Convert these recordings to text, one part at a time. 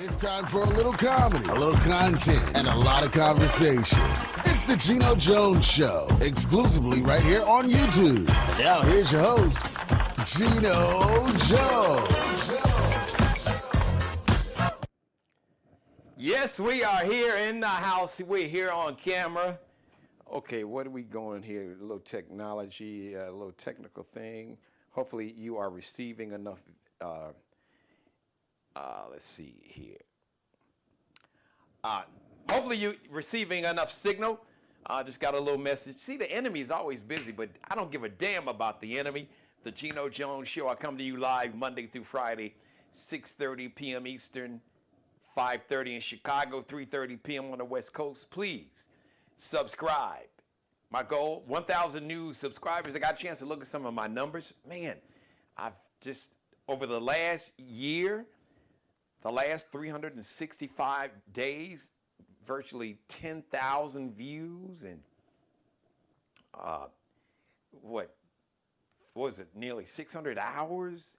It's time for a little comedy, a little content, and a lot of conversation. It's the Geno Jones Show, exclusively right here on YouTube. And now here's your host, Geno Jones. Yes, we are here in the house. We're here on camera. Okay, what are we going here? A little technology, a little technical thing. Hopefully you are receiving enough. Let's see here. Hopefully you're receiving enough signal. Just got a little message. See, the enemy is always busy, but I don't give a damn about the enemy. The Geno Jones Show. I come to you live Monday through Friday, 6:30 p.m. Eastern, 5:30 in Chicago, 3:30 p.m. on the West Coast. Please subscribe. My goal, 1,000 new subscribers. I got a chance to look at some of my numbers. Man, I've just, over the last year, the last 365 days, virtually 10,000 views and what was it, nearly 600 hours?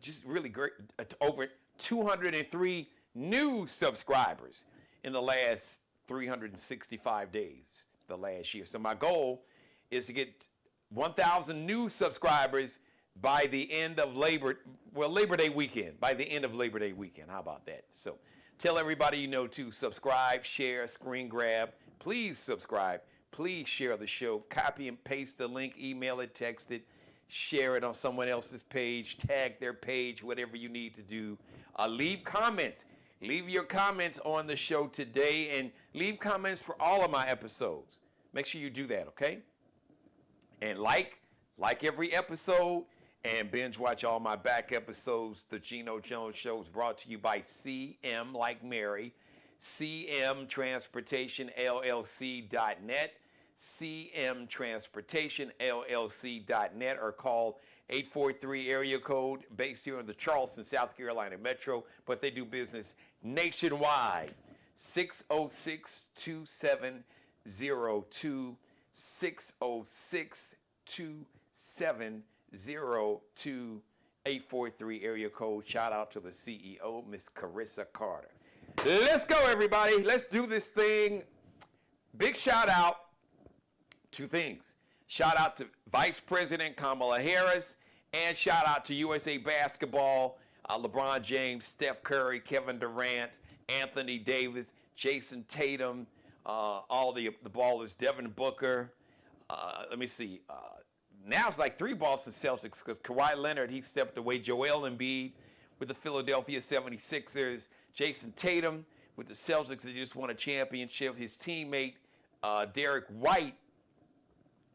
Just really great. Over 203 new subscribers in the last 365 days, the last year. So my goal is to get 1,000 new subscribers by the end of Labor Day weekend, by the end of Labor Day weekend. How about that? So tell everybody you know to subscribe, share, screen grab. Please subscribe. Please share the show. Copy and paste the link, email it, text it, share it on someone else's page, tag their page, whatever you need to do. Leave comments. Leave your comments on the show today and leave comments for all of my episodes. Make sure you do that, okay? And like every episode, and binge watch all my back episodes. The Geno Jones Show is brought to you by CM like Mary, CMTransportationLLC.net, CMTransportationLLC.net, or call 843 area code, based here in the Charleston, South Carolina metro, but they do business nationwide. 606-2702, 606-2702. 843 area code. Shout out to the CEO, Miss Carissa Carter. Let's go, everybody. Let's do this thing. Big shout out. Two things. Shout out to Vice President Kamala Harris, and shout out to USA Basketball, LeBron James, Steph Curry, Kevin Durant, Anthony Davis, Jason Tatum, all the ballers, Devin Booker. Let me see. Now it's like 3 Boston Celtics because Kawhi Leonard, he stepped away. Joel Embiid with the Philadelphia 76ers. Jason Tatum with the Celtics, they just won a championship. His teammate, Derek White,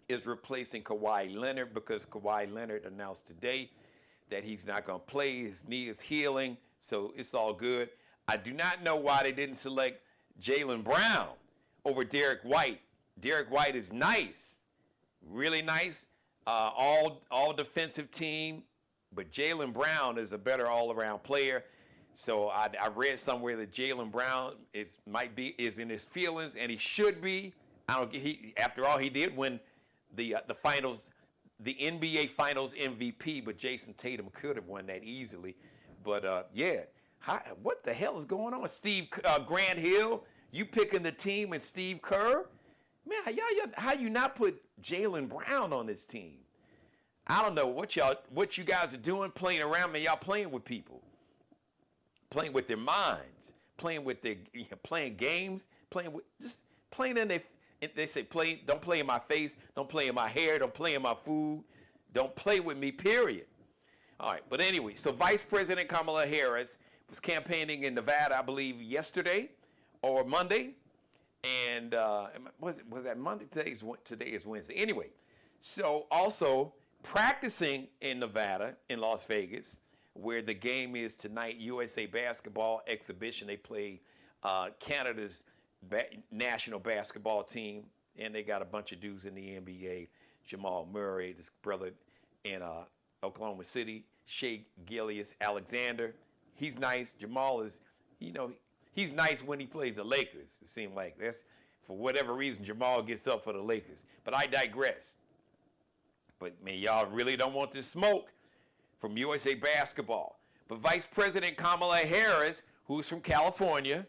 is replacing Kawhi Leonard because Kawhi Leonard announced today that he's not going to play. His knee is healing, so it's all good. I do not know why they didn't select Jaylen Brown over Derek White. Derek White is nice, really nice. All defensive team, but Jaylen Brown is a better all-around player. So I read somewhere that Jaylen Brown is in his feelings, and he should be. After all, he did win the finals, the NBA Finals MVP, but Jason Tatum could have won that easily. But what the hell is going on, Steve Grant Hill? You picking the team and Steve Kerr? Man, how you not put Jaylen Brown on this team? I don't know what you guys are doing, playing around. Man, y'all playing with people, playing with their minds, playing games, just playing in their. They say don't play in my face, don't play in my hair, don't play in my food, don't play with me. Period. All right, but anyway, so Vice President Kamala Harris was campaigning in Nevada, I believe, yesterday or Monday. And was that Monday? Today is Wednesday. Anyway, so also practicing in Nevada, in Las Vegas, where the game is tonight, USA Basketball exhibition. They play Canada's national basketball team, and they got a bunch of dudes in the NBA. Jamal Murray, this brother in Oklahoma City, Shea Gilgeous-Alexander. He's nice. Jamal is, he's nice when he plays the Lakers. It seems like that's, for whatever reason, Jamal gets up for the Lakers. But I digress. But, man, y'all really don't want this smoke from USA Basketball. But Vice President Kamala Harris who's from California,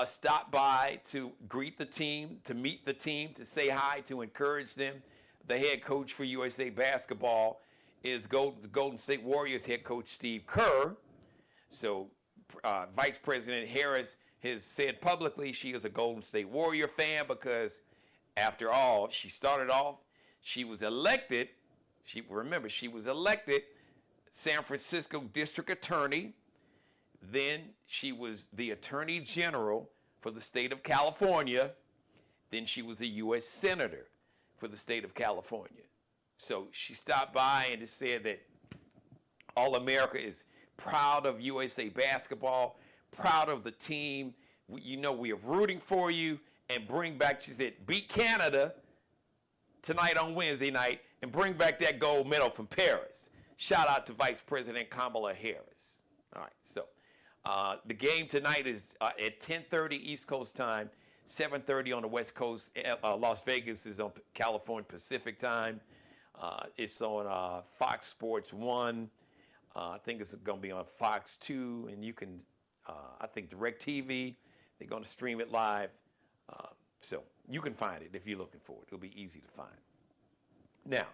stopped by to greet the team, to meet the team, to say hi, to encourage them. The head coach for USA Basketball is the Golden State Warriors head coach Steve Kerr. So Vice President Harris has said publicly she is a Golden State Warrior fan because, after all, she started off, she was elected San Francisco District Attorney. Then she was the Attorney General for the state of California. Then she was a U.S. Senator for the state of California. So she stopped by and just said that all America is proud of USA Basketball, proud of the team. We are rooting for you, and bring back, she said, beat Canada tonight on Wednesday night and bring back that gold medal from Paris. Shout out to Vice President Kamala Harris. All right, so the game tonight is at 10:30 East Coast time, 7:30 on the West Coast. Las Vegas is on California Pacific time. It's on Fox Sports 1. I think it's going to be on Fox 2, and you can, I think, DirecTV. They're going to stream it live. So you can find it if you're looking for it. It'll be easy to find. Now,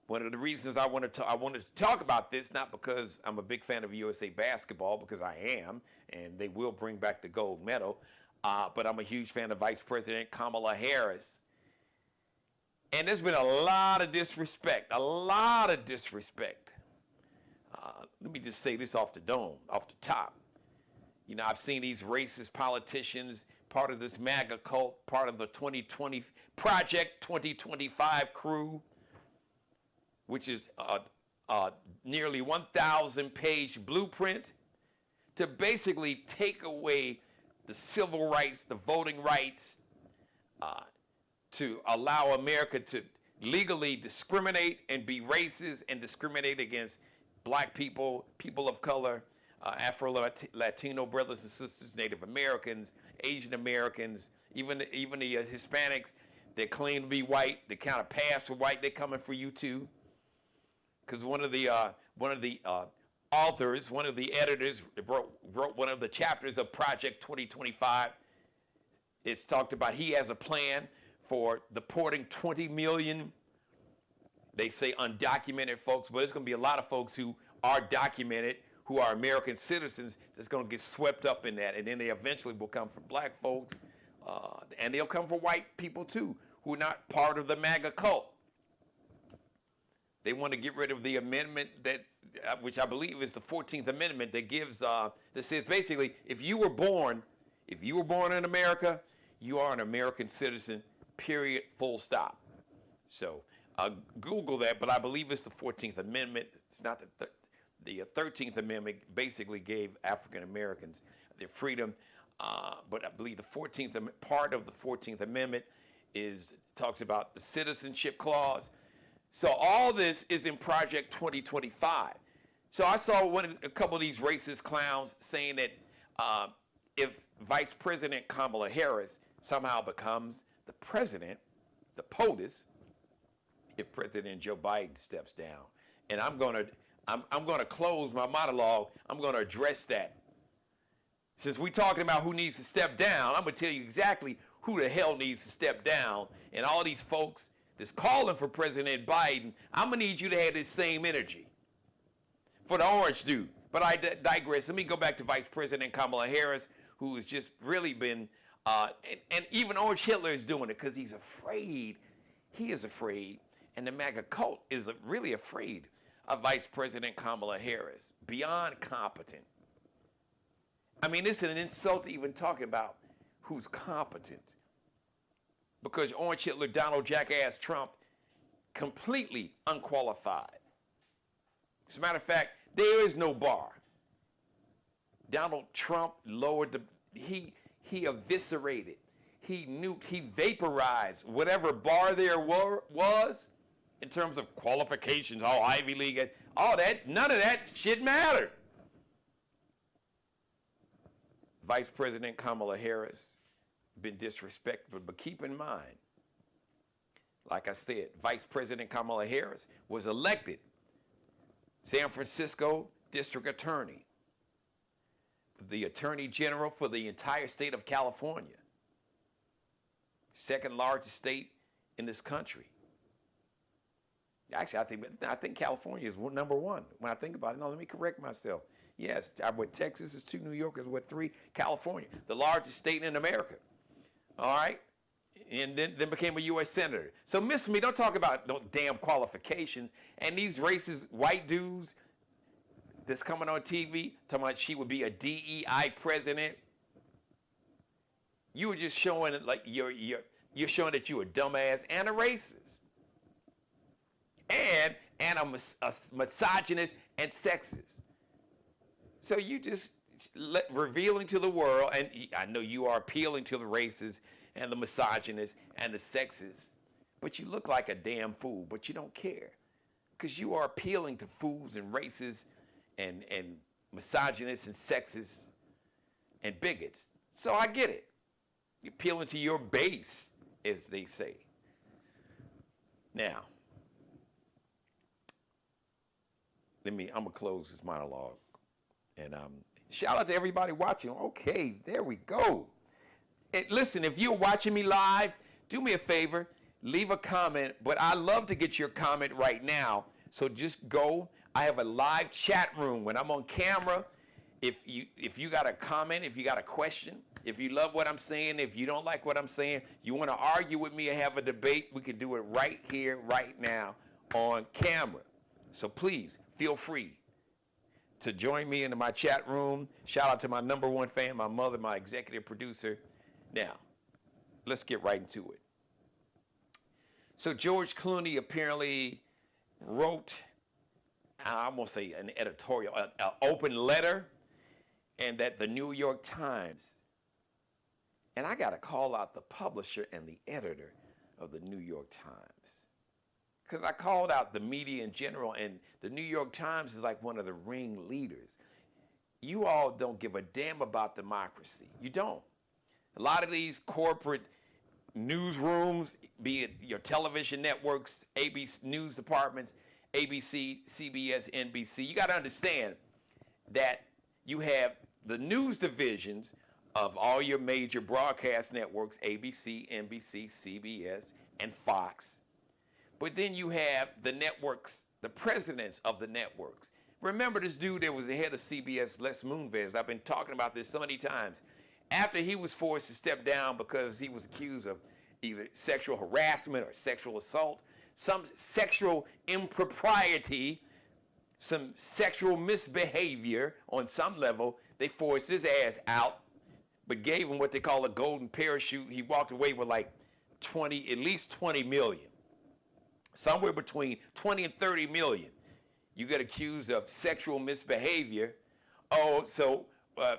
one of the reasons I wanted to talk about this, not because I'm a big fan of USA Basketball, because I am, and they will bring back the gold medal, but I'm a huge fan of Vice President Kamala Harris. And there's been a lot of disrespect, Let me just say this off the top. I've seen these racist politicians, part of this MAGA cult, part of the Project 2025 crew, which is a nearly 1,000-page blueprint to basically take away the civil rights, the voting rights, to allow America to legally discriminate and be racist and discriminate against black people, people of color, Afro-Latino brothers and sisters, Native Americans, Asian Americans, even the Hispanics that claim to be white, that kind of pass for white, they're coming for you too. Because one of the authors, one of the editors wrote one of the chapters of Project 2025. It's talked about he has a plan for deporting 20 million, they say undocumented folks, but there's going to be a lot of folks who are documented, who are American citizens, that's going to get swept up in that. And then they eventually will come from black folks, and they'll come from white people too, who are not part of the MAGA cult. They want to get rid of the amendment which I believe is the 14th Amendment, that gives, that says basically, if you were born in America, you are an American citizen, period, full stop. So Google that, but I believe it's the 14th Amendment. It's not the 13th Amendment basically gave African Americans their freedom, but I believe the 14th part of the 14th Amendment talks about the citizenship clause. So all this is in Project 2025. So I saw a couple of these racist clowns saying that if Vice President Kamala Harris somehow becomes the president, the POTUS, if President Joe Biden steps down, and I'm going to close my monologue. I'm going to address that. Since we're talking about who needs to step down, I'm going to tell you exactly who the hell needs to step down. And all these folks that's calling for President Biden, I'm going to need you to have this same energy for the orange dude. But I digress. Let me go back to Vice President Kamala Harris, who has just really been, and even Orange Hitler is doing it because he's afraid. He is afraid. And the MAGA cult is really afraid of Vice President Kamala Harris, beyond competent. I mean, it's an insult to even talk about who's competent. Because Orange Hitler, Donald Jackass Trump, completely unqualified. As a matter of fact, there is no bar. Donald Trump lowered he eviscerated, he nuked, he vaporized whatever bar there was in terms of qualifications, all Ivy League, all that, none of that shit mattered. Vice President Kamala Harris been disrespectful, but keep in mind, like I said, Vice President Kamala Harris was elected San Francisco District Attorney. the Attorney General for the entire state of California. Second largest state in this country. Actually, I think California is number one when I think about it. No, let me correct myself. Yes, what Texas is 2, New York is what 3, California, the largest state in America. All right, and then became a U.S. senator. So miss me, don't talk about no damn qualifications. And these racist white dudes that's coming on TV talking about she would be a DEI president. You were just showing it like you're showing that you're a dumbass and a racist. And a misogynist and sexist. So you just revealing to the world, and I know you are appealing to the racists and the misogynists and the sexists, but you look like a damn fool, but you don't care. Because you are appealing to fools and racists and misogynists and sexists and bigots. So I get it. You're appealing to your base, as they say. Now, I'm going to close this monologue. And shout out to everybody watching. Okay, there we go. And listen, if you're watching me live, do me a favor, leave a comment. But I love to get your comment right now. So just go. I have a live chat room when I'm on camera. If you got a comment, if you got a question, if you love what I'm saying, if you don't like what I'm saying, you want to argue with me or have a debate, we can do it right here, right now on camera. So please feel free to join me in my chat room. Shout out to my number one fan, my mother, my executive producer. Now, let's get right into it. So George Clooney apparently wrote, I'm going to say an editorial, an open letter, and that the New York Times, and I got to call out the publisher and the editor of the New York Times. Because I called out the media in general, and the New York Times is like one of the ringleaders. You all don't give a damn about democracy. You don't. A lot of these corporate newsrooms, be it your television networks, ABC news departments, ABC, CBS, NBC, you got to understand that you have the news divisions of all your major broadcast networks, ABC, NBC, CBS, and Fox. But then you have the networks, the presidents of the networks. Remember this dude that was the head of CBS, Les Moonves. I've been talking about this so many times. After he was forced to step down because he was accused of either sexual harassment or sexual assault, some sexual impropriety, some sexual misbehavior on some level, they forced his ass out, but gave him what they call a golden parachute. He walked away with like at least 20 million. Somewhere between 20 and 30 million. You get accused of sexual misbehavior. Oh, so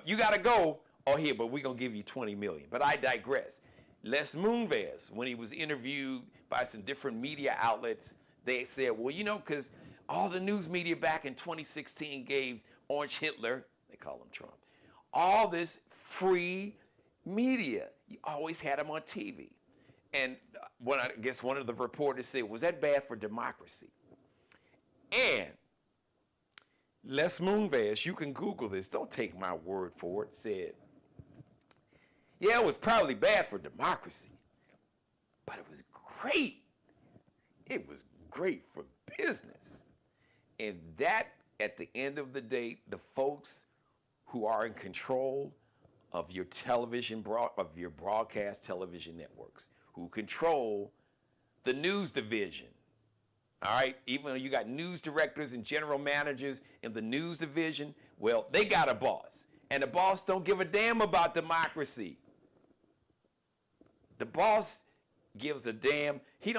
you got to go. Oh, here, but we're going to give you 20 million. But I digress. Les Moonves, when he was interviewed by some different media outlets, they said, well, you know, because all the news media back in 2016 gave Orange Hitler, they call him Trump, all this free media. You always had him on TV. And I guess one of the reporters said, was that bad for democracy? And Les Moonves, you can Google this, don't take my word for it, said, yeah, it was probably bad for democracy, but it was great. It was great for business. And that, at the end of the day, the folks who are in control of your your broadcast television networks, who control the news division, all right? Even though you got news directors and general managers in the news division, well, they got a boss. And the boss don't give a damn about democracy. The boss gives a damn. They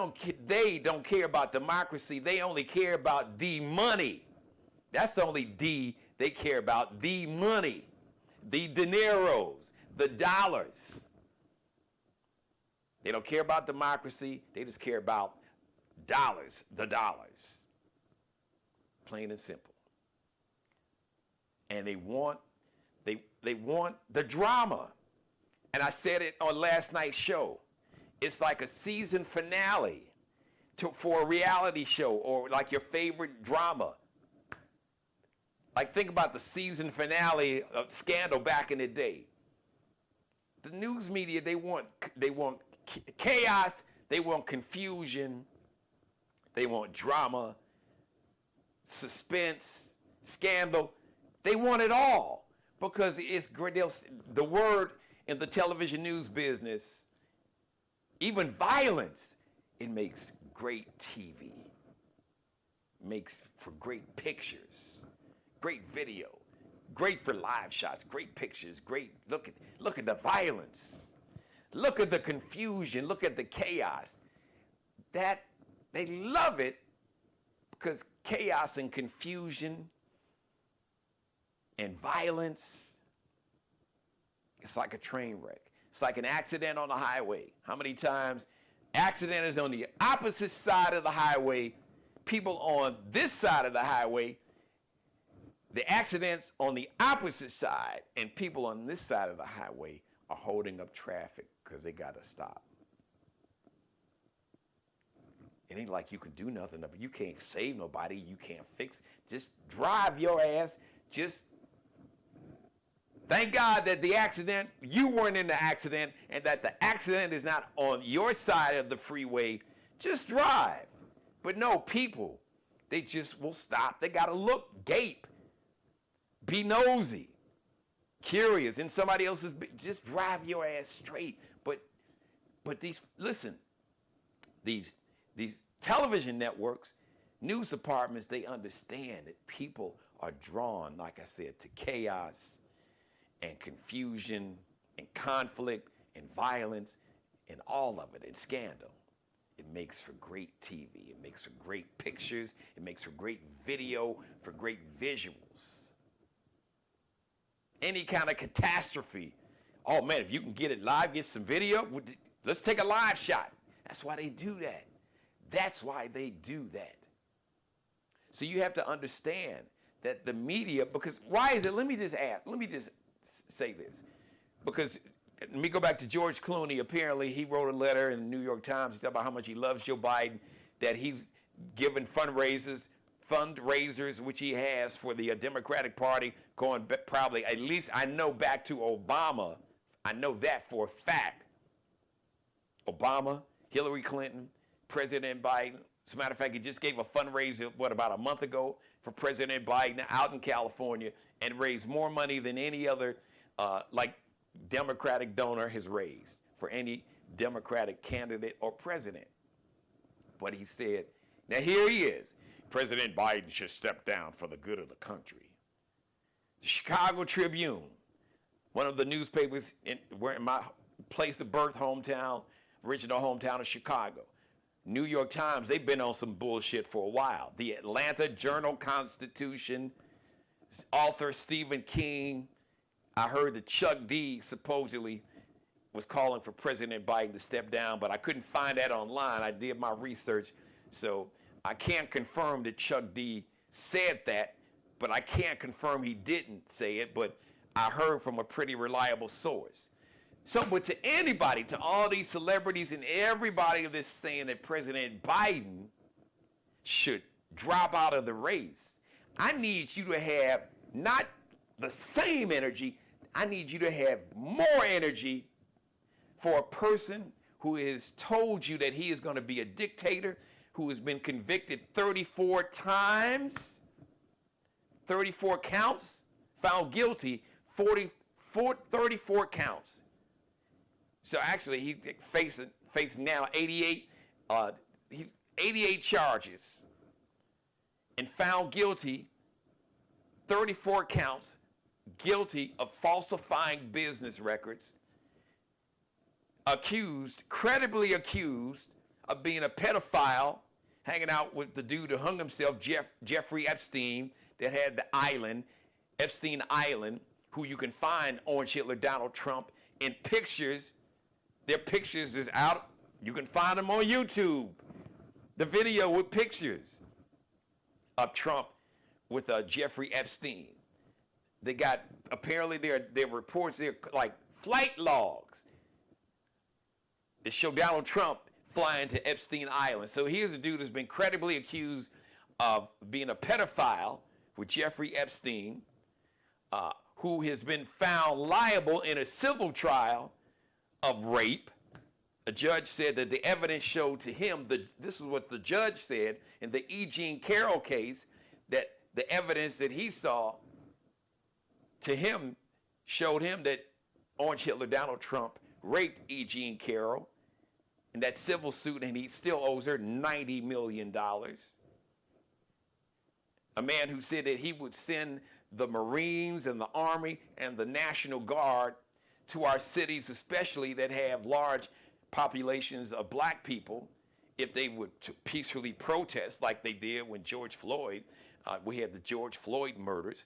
don't care about democracy. They only care about the money. That's the only D they care about, the money, the dineros, the dollars. They don't care about democracy. They just care about dollars, the dollars. Plain and simple. And they want the drama. And I said it on last night's show. It's like a season finale for a reality show or like your favorite drama. Like, think about the season finale of Scandal back in the day. The news media, they want chaos, they want confusion, they want drama, suspense, scandal. They want it all because it's great. The word in the television news business, even violence, it makes great TV. Makes for great pictures, great video, great for live shots, great pictures, great. Look at the violence, look at the confusion, look at the chaos. That they love it because chaos and confusion and violence, it's like a train wreck. It's like an accident on the highway. How many times accident is on the opposite side of the highway? People on this side of the highway, the accidents on the opposite side, and people on this side of the highway are holding up traffic because they got to stop. It ain't like you can do nothing, but you can't save nobody, you can't fix. Just drive your ass. Just thank God that the accident, you weren't in the accident, and that the accident is not on your side of the freeway. Just drive. But no, people, they just will stop. They got to look, gape, be nosy, curious in somebody else's. Just drive your ass straight. But these television networks, news departments, they understand that people are drawn, like I said, to chaos and confusion and conflict and violence and all of it and scandal. It makes for great TV. It makes for great pictures. It makes for great video, for great visuals. Any kind of catastrophe. Oh man, if you can get it live, get some video, let's take a live shot. That's why they do that. That's why they do that. So you have to understand that the media, because why is it, let me just say this. Because let me go back to George Clooney. Apparently, he wrote a letter in the New York Times about how much he loves Joe Biden, that he's given fundraisers, which he has for the Democratic Party, going probably, at least I know, back to Obama. I know that for a fact. Obama, Hillary Clinton, President Biden. As a matter of fact, he just gave a fundraiser, about a month ago, for President Biden out in California, and raised more money than any other, Democratic donor has raised for any Democratic candidate or president. But he said, now here he is, President Biden should step down for the good of the country. The Chicago Tribune, one of the newspapers in my place of birth, original hometown of Chicago. New York Times, they've been on some bullshit for a while. The Atlanta Journal-Constitution, author Stephen King. I heard that Chuck D supposedly was calling for President Biden to step down, but I couldn't find that online. I did my research, so I can't confirm that Chuck D said that, but I can't confirm he didn't say it, but I heard from a pretty reliable source. So, but to anybody, to all these celebrities and everybody that's saying that President Biden should drop out of the race, I need you to have not the same energy, I need you to have more energy for a person who has told you that he is going to be a dictator, who has been convicted 34 times, 34 counts, found guilty, 34 counts. So actually, he's facing now 88 charges, and found guilty, 34 counts, guilty of falsifying business records, credibly accused of being a pedophile, hanging out with the dude who hung himself, Jeffrey Epstein, that had the island, Epstein Island, who you can find Orange Hitler, Donald Trump, in pictures. Their pictures is out. You can find them on YouTube. The video with pictures of Trump with Jeffrey Epstein. They got, apparently their reports, they're like flight logs that show Donald Trump flying to Epstein Island. So here's a dude who's been credibly accused of being a pedophile, with Jeffrey Epstein, who has been found liable in a civil trial of rape. A judge said that the evidence showed to him, this is what the judge said in the E. Jean Carroll case, that the evidence that he saw to him showed him that Orange Hitler Donald Trump raped E. Jean Carroll in that civil suit, and he still owes her $90 million. A man who said that he would send the Marines and the Army and the National Guard to our cities, especially that have large populations of black people, if they would peacefully protest like they did when George Floyd, we had the George Floyd murders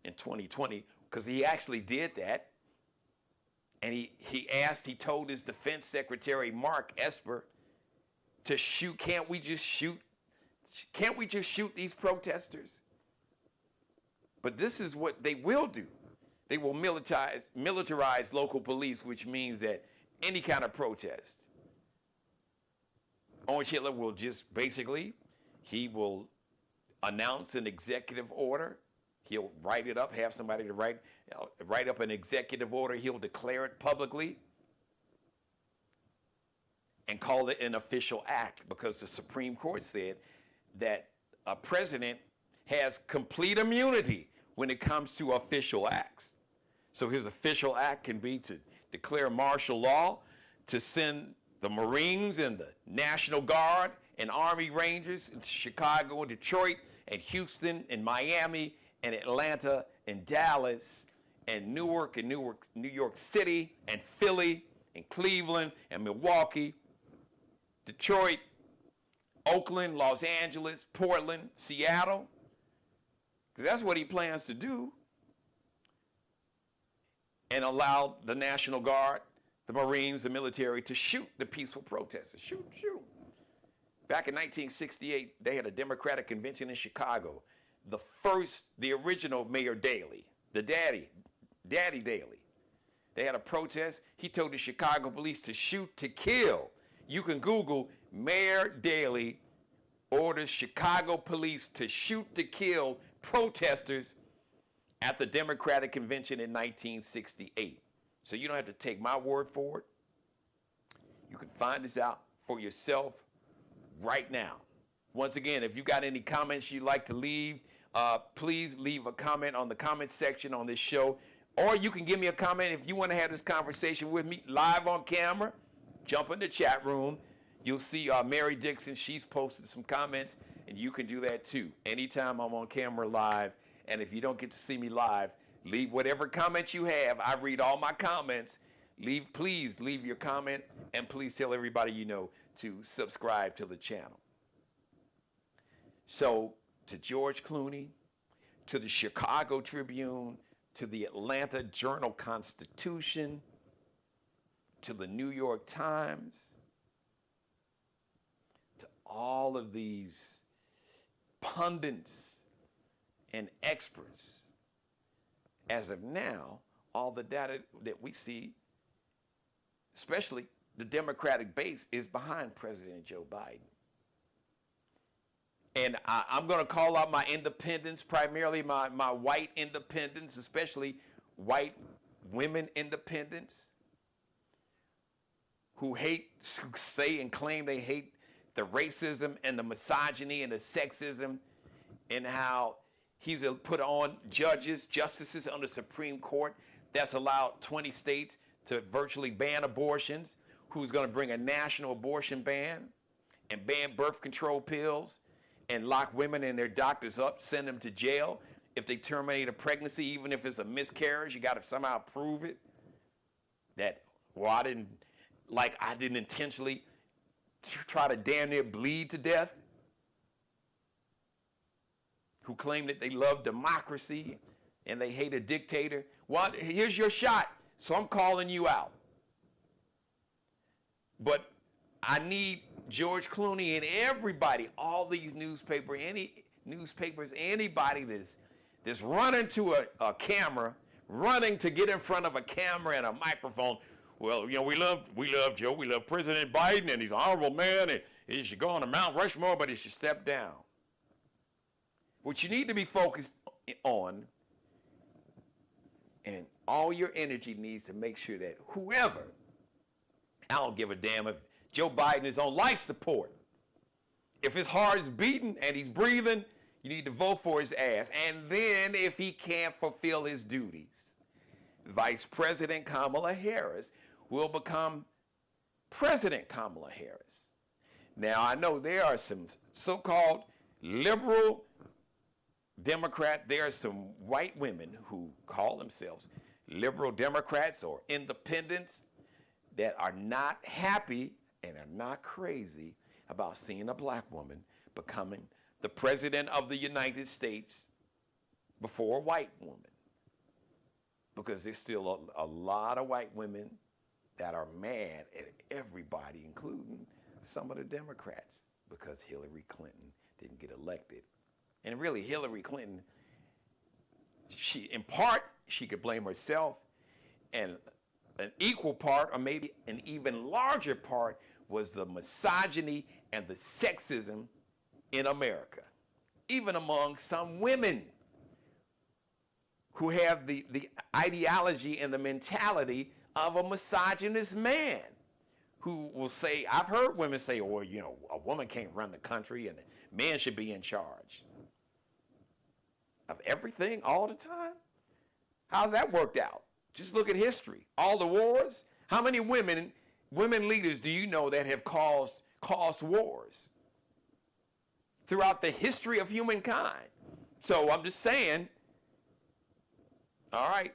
in 2020, because he actually did that. And he told his defense secretary, Mark Esper, to shoot, can't we just shoot these protesters? But this is what they will do. They will militarize local police, which means that any kind of protest, Orange Hitler will just basically, he will announce an executive order. He'll write it up, have somebody to write up an executive order. He'll declare it publicly and call it an official act, because the Supreme Court said that a president has complete immunity when it comes to official acts. So his official act can be to declare martial law, to send the Marines and the National Guard and Army Rangers into Chicago and Detroit and Houston and Miami and Atlanta and Dallas and Newark and New York City and Philly and Cleveland and Milwaukee, Detroit, Oakland, Los Angeles, Portland, Seattle, because that's what he plans to do, and allow the National Guard, the Marines, the military to shoot the peaceful protesters. Shoot. Back in 1968, they had a Democratic convention in Chicago. The original Mayor Daley, the Daddy Daley, they had a protest. He told the Chicago police to shoot to kill. You can Google Mayor Daley orders Chicago police to shoot to kill protesters at the Democratic convention in 1968. So you don't have to take my word for it. You can find this out for yourself right now. Once again, if you got any comments you'd like to leave, please leave a comment on the comment section on this show. Or you can give me a comment if you want to have this conversation with me live on camera. Jump in the chat room. You'll see Mary Dixon. She's posted some comments, and you can do that too. Anytime I'm on camera live, and if you don't get to see me live, leave whatever comments you have. I read all my comments. Please leave your comment, and please tell everybody you know to subscribe to the channel. So, to George Clooney, to the Chicago Tribune, to the Atlanta Journal-Constitution, to the New York Times, to all of these pundits and experts, as of now, all the data that we see, especially the Democratic base, is behind President Joe Biden. And I'm going to call out my independents, primarily my white independents, especially white women independents, who say and claim they hate the racism and the misogyny and the sexism, and how he's put on justices on the Supreme Court that's allowed 20 states to virtually ban abortions, who's going to bring a national abortion ban and ban birth control pills and lock women and their doctors up, send them to jail if they terminate a pregnancy, even if it's a miscarriage. You got to somehow prove it. That, well, I didn't intentionally try to damn near bleed to death. Who claim that they love democracy and they hate a dictator. Well, here's your shot, so I'm calling you out. But I need George Clooney and everybody, all these newspapers, anybody that's running to a camera, running to get in front of a camera and a microphone. Well, you know, we love Joe, we love President Biden, and he's an honorable man, and he should go on to Mount Rushmore, but he should step down. What you need to be focused on, and all your energy needs to make sure that whoever, I don't give a damn if Joe Biden is on life support. If his heart is beating and he's breathing, you need to vote for his ass. And then if he can't fulfill his duties, Vice President Kamala Harris will become President Kamala Harris. Now, I know there are some so-called liberal Democrat, there are some white women who call themselves liberal Democrats or independents that are not happy and are not crazy about seeing a black woman becoming the President of the United States before a white woman. Because there's still a lot of white women that are mad at everybody, including some of the Democrats, because Hillary Clinton didn't get elected. And really, Hillary Clinton, in part, she could blame herself, and an equal part, or maybe an even larger part, was the misogyny and the sexism in America, even among some women who have the ideology and the mentality of a misogynist man, who will say, I've heard women say, oh, you know, a woman can't run the country and a man should be in charge of everything all the time. How's that worked out? Just look at history. All the wars. How many women leaders do you know that have caused wars throughout the history of humankind? So I'm just saying, all right,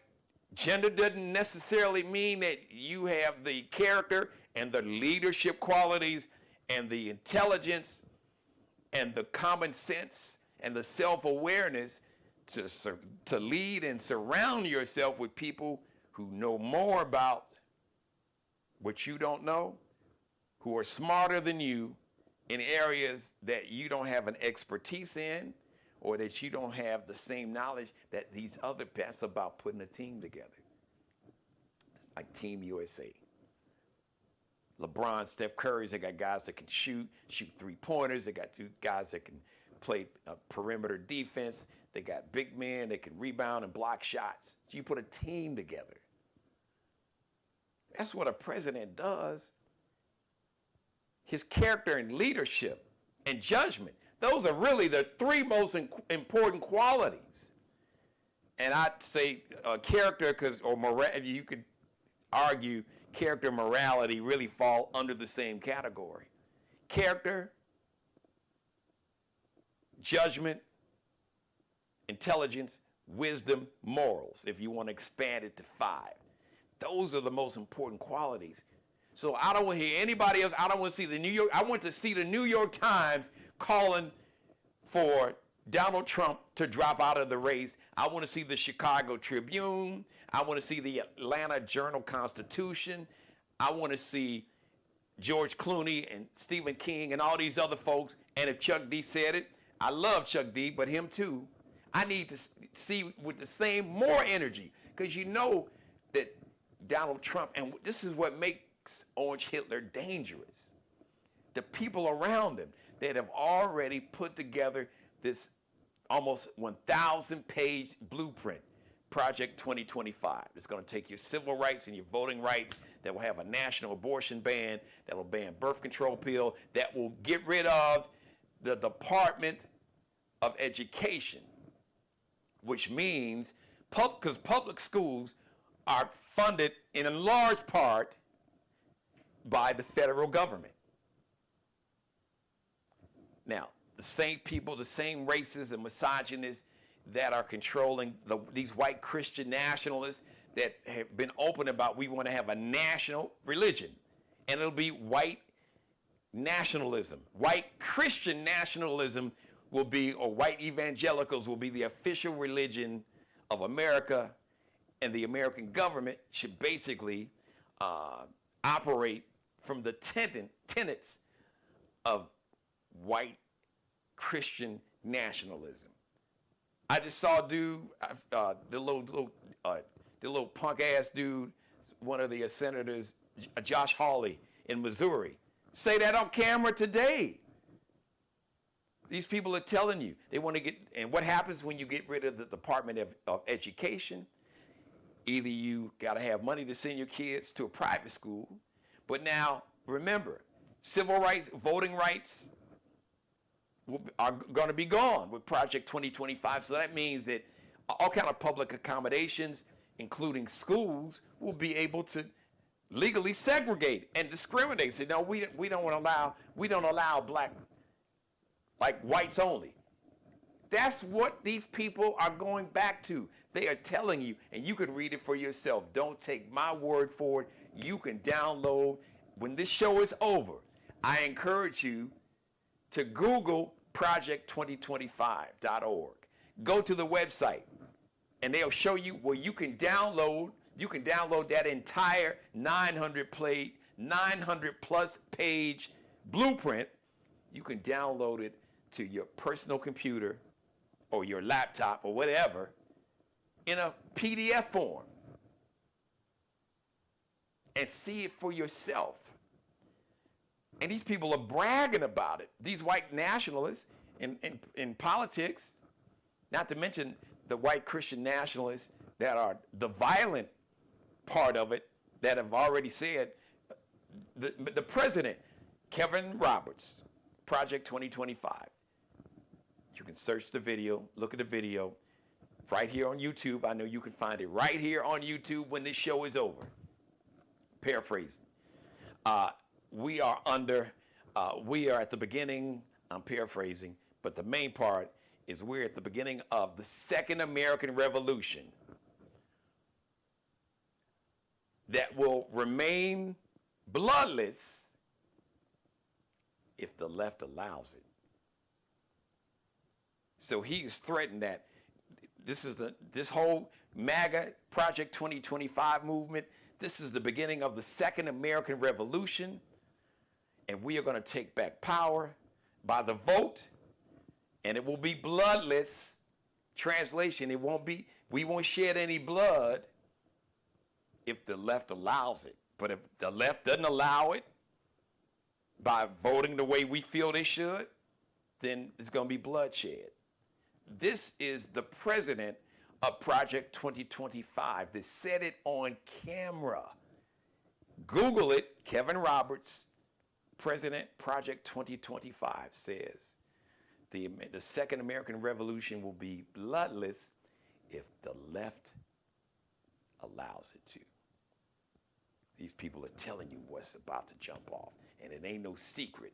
gender doesn't necessarily mean that you have the character and the leadership qualities and the intelligence and the common sense and the self-awareness to lead and surround yourself with people who know more about what you don't know, who are smarter than you in areas that you don't have an expertise in, or that you don't have the same knowledge that these other, that's about putting a team together. It's like Team USA. LeBron, Steph Curry, they got guys that can shoot three-pointers. They got two guys that can play perimeter defense. They got big men that can rebound and block shots. So you put a team together. That's what a president does. His character and leadership and judgment, those are really the three most important qualities. And I'd say character, or morality, you could argue character and morality really fall under the same category. Character, judgment, intelligence, wisdom, morals, if you want to expand it to 5. Those are the most important qualities. So I don't want to hear anybody else. I don't want to see I want to see the New York Times calling for Donald Trump to drop out of the race. I want to see the Chicago Tribune. I want to see the Atlanta Journal-Constitution. I want to see George Clooney and Stephen King and all these other folks. And if Chuck D said it, I love Chuck D, but him too. I need to see with the same, more energy, because you know that Donald Trump, and this is what makes Orange Hitler dangerous. The people around him that have already put together this almost 1,000-page blueprint, Project 2025. It's going to take your civil rights and your voting rights, that will have a national abortion ban, that will ban birth control pill, that will get rid of the Department of Education, which means, because public schools are funded in a large part by the federal government. Now, the same people, the same racists and misogynists that are controlling these white Christian nationalists that have been open about, we want to have a national religion, and it'll be white nationalism. White Christian nationalism will be, or white evangelicals will be, the official religion of America, and the American government should basically operate from the tenets of white Christian nationalism. I just saw a dude, the little punk ass dude, one of the senators, Josh Hawley in Missouri, say that on camera today. These people are telling you they want to get, and what happens when you get rid of the Department of Education? Either you got to have money to send your kids to a private school, but now remember, civil rights, voting rights are going to be gone with Project 2025. So that means that all kind of public accommodations, including schools, will be able to legally segregate and discriminate. Say, no, we don't allow black, like whites only. That's what these people are going back to. They are telling you, and you can read it for yourself. Don't take my word for it. You can download. When this show is over, I encourage you to Google project2025.org. Go to the website, and they'll show you where you can download. You can download that entire 900 plus page blueprint. You can download it to your personal computer or your laptop or whatever in a PDF form and see it for yourself. And these people are bragging about it. These white nationalists in politics, not to mention the white Christian nationalists that are the violent part of it, that have already said, the president, Kevin Roberts, Project 2025. You can search the video, look at the video, right here on YouTube. I know you can find it right here on YouTube when this show is over. Paraphrasing. We are at the beginning, I'm paraphrasing, but the main part is we're at the beginning of the Second American Revolution that will remain bloodless if the left allows it. So he's threatened that this whole MAGA Project 2025 movement, this is the beginning of the Second American Revolution, and we are going to take back power by the vote, and it will be bloodless. Translation, we won't shed any blood if the left allows it. But if the left doesn't allow it by voting the way we feel they should, then it's going to be bloodshed. This is the president of Project 2025 that said it on camera. Google it, Kevin Roberts, President Project 2025 says the Second American Revolution will be bloodless if the left allows it to. These people are telling you what's about to jump off, and it ain't no secret.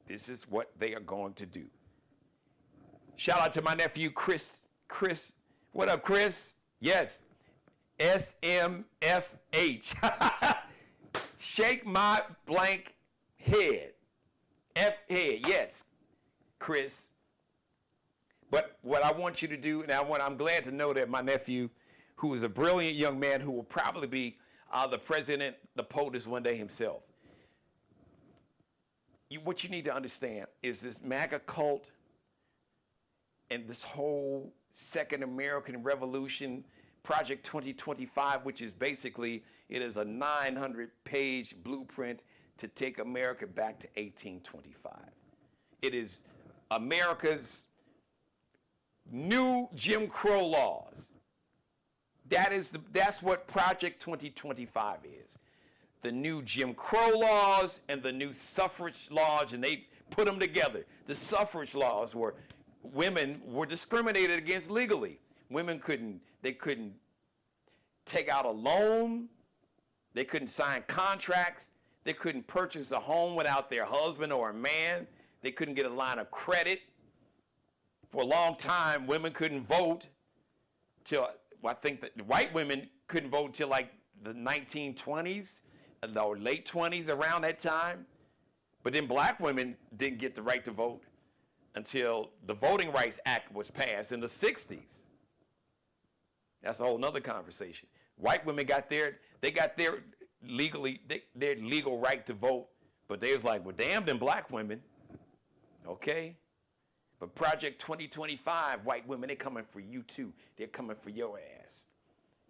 This is what they are going to do. Shout out to my nephew, Chris. Chris, what up, Chris? Yes, SMFH. Shake my blank head. F head, yes, Chris. But what I want you to do, and I'm glad to know that my nephew, who is a brilliant young man who will probably be the president, the POTUS one day himself. What you need to understand is this MAGA cult and this whole Second American Revolution, Project 2025, which is basically, it is a 900-page blueprint to take America back to 1825. It is America's new Jim Crow laws. That's what Project 2025 is. The new Jim Crow laws and the new suffrage laws, and they put them together. The suffrage laws were women were discriminated against legally. Women couldn't take out a loan. They couldn't sign contracts. They couldn't purchase a home without their husband or a man. They couldn't get a line of credit. For a long time, women couldn't vote till, I think that white women couldn't vote till like the 1920s, or late 20s, around that time. But then black women didn't get the right to vote until the Voting Rights Act was passed in the 60s. That's a whole nother conversation. White women got their legal right to vote, but they was like, well, damn them black women, okay? But Project 2025, white women, they're coming for you too. They're coming for your ass.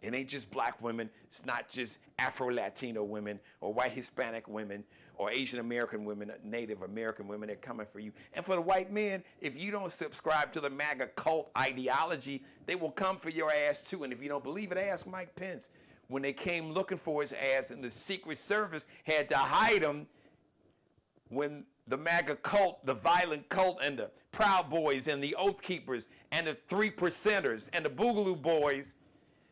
It ain't just black women. It's not just Afro-Latino women or white Hispanic women or Asian American women, Native American women. They're coming for you. And for the white men, if you don't subscribe to the MAGA cult ideology, they will come for your ass too. And if you don't believe it, ask Mike Pence. When they came looking for his ass and the Secret Service had to hide him when the MAGA cult, the violent cult, and the Proud Boys and the Oath Keepers and the 3%ers and the Boogaloo Boys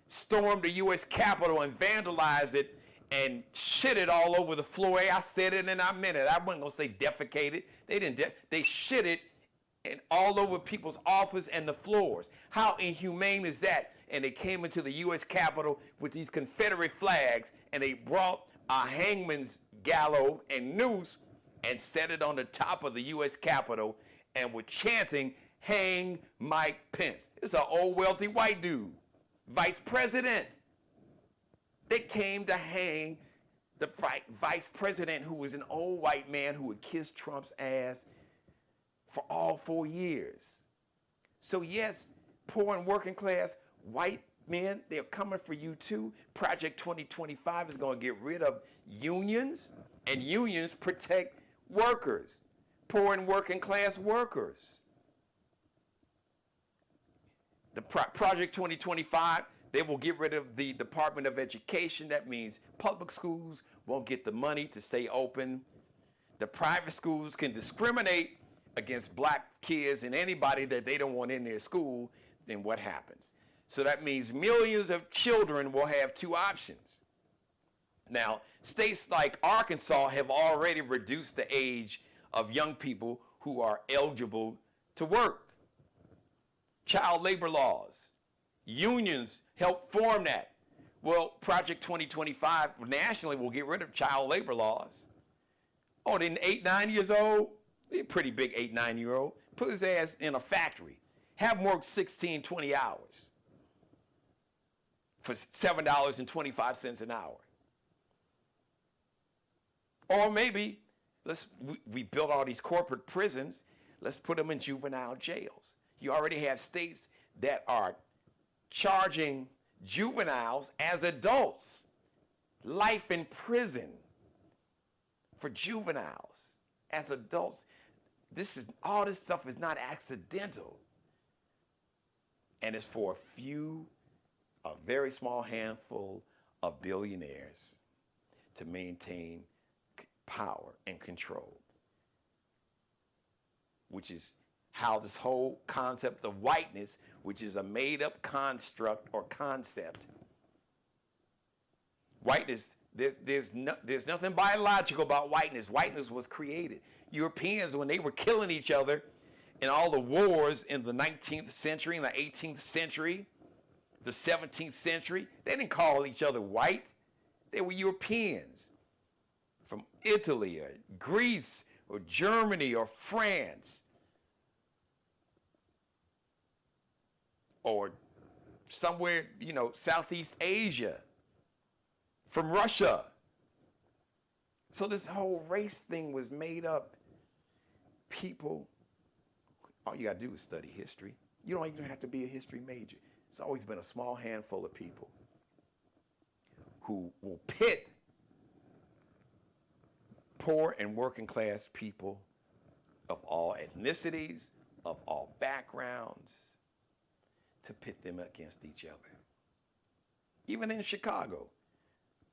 stormed the U.S. Capitol and vandalized it and shit it all over the floor. I said it and I meant it. I wasn't going to say defecated. They didn't. They shit it and all over people's office and the floors. How inhumane is that? And they came into the U.S. Capitol with these Confederate flags, and they brought a hangman's gallows and noose and set it on the top of the U.S. Capitol and were chanting, "Hang Mike Pence." It's an old wealthy white dude, vice president. They came to hang the vice president, who was an old white man who would kiss Trump's ass for all 4 years. So yes, poor and working class white men, they're coming for you too. Project 2025 is going to get rid of unions, and unions protect workers, poor and working class workers. The Project 2025, they will get rid of the Department of Education. That means public schools won't get the money to stay open. The private schools can discriminate against black kids and anybody that they don't want in their school. Then what happens? So that means millions of children will have two options. Now, states like Arkansas have already reduced the age of young people who are eligible to work. Child labor laws. Unions help form that. Well, Project 2025 nationally will get rid of child labor laws. Oh, then 8, 9 years old, a pretty big 8, 9-year-old, put his ass in a factory. Have him work 16, 20 hours for $7.25 an hour. Or maybe we built all these corporate prisons. Let's put them in juvenile jails. You already have states that are charging juveniles as adults life in prison for juveniles as adults. All this stuff is not accidental, and it's for a very small handful of billionaires to maintain power and control, which is how this whole concept of whiteness, which is a made-up construct or concept. Whiteness, there's nothing biological about whiteness. Whiteness was created. Europeans, when they were killing each other in all the wars in the 19th century, in the 18th century, the 17th century, they didn't call each other white. They were Europeans from Italy or Greece or Germany or France, or somewhere, Southeast Asia, from Russia. So this whole race thing was made up. People, all you got to do is study history. You don't even have to be a history major. It's always been a small handful of people who will pit poor and working class people of all ethnicities, of all backgrounds, to pit them against each other. Even in Chicago,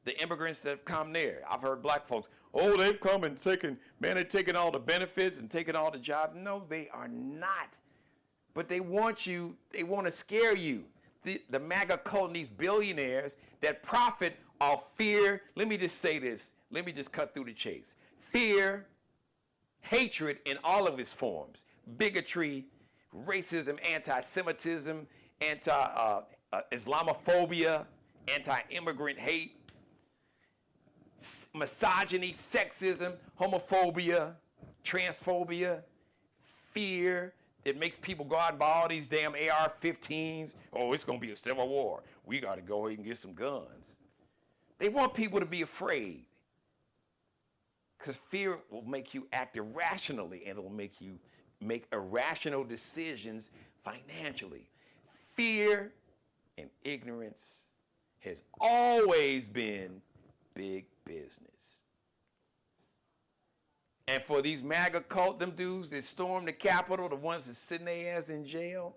the immigrants that have come there, I've heard black folks, oh, they've come and they're taking all the benefits and taking all the jobs. No, they are not. But they want to scare you. The MAGA cult and these billionaires that profit off fear. Let me just say this. Let me just cut through the chase. Fear, hatred in all of its forms. Bigotry, racism, anti-Semitism, Islamophobia, anti-immigrant hate, misogyny, sexism, homophobia, transphobia, fear. It makes people go out and buy all these damn AR-15s. Oh, it's going to be a civil war. We got to go ahead and get some guns. They want people to be afraid, because fear will make you act irrationally, and it will make you make irrational decisions financially. Fear and ignorance has always been big business. And for these MAGA cult, them dudes that stormed the Capitol, the ones that sitting their ass in jail,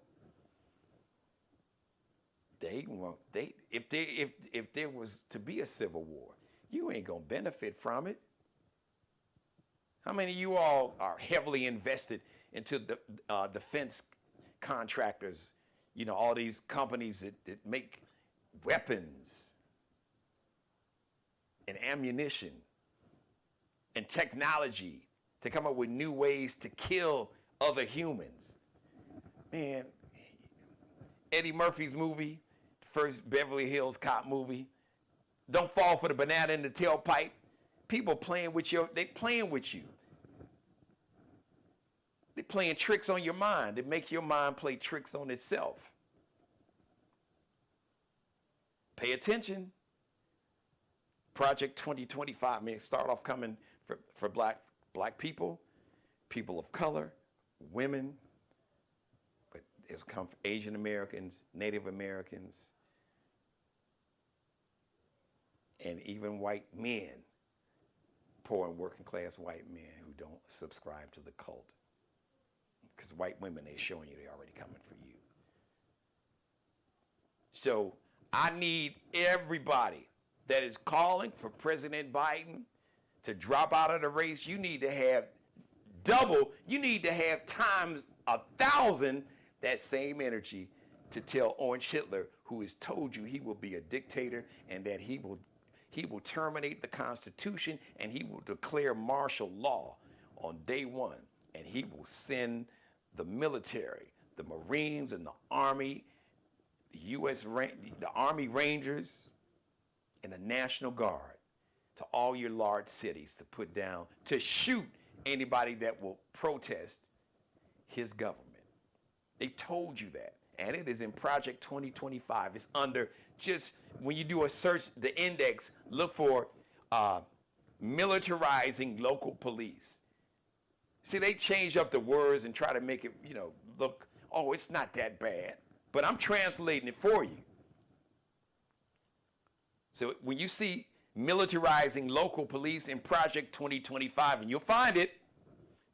if there was to be a civil war, you ain't gonna benefit from it. How many of you all are heavily invested into the defense contractors? You know, all these companies that make weapons and ammunition and technology to come up with new ways to kill other humans. Man, Eddie Murphy's movie, first Beverly Hills Cop movie, don't fall for the banana in the tailpipe. People playing with they playing with you. They're playing tricks on your mind. They make your mind play tricks on itself. Pay attention. Project 2025, start off coming for black people, people of color, women, but it's come from Asian Americans, Native Americans, and even white men, poor and working class white men who don't subscribe to the cult. Because white women, they're showing you they're already coming for you. So I need everybody that is calling for President Biden to drop out of the race. You need to have double, you need to have times 1,000 that same energy to tell Orange Hitler, who has told you he will be a dictator and that he will terminate the Constitution and he will declare martial law on day one, and he will send the military, the Marines and the Army, the Army Rangers, and the National Guard to all your large cities to put down, to shoot anybody that will protest his government. They told you that, and it is in Project 2025. It's under, just when you do a search, the index, look for militarizing local police. See, they change up the words and try to make it, look, oh, it's not that bad. But I'm translating it for you. So when you see militarizing local police in Project 2025, and you'll find it,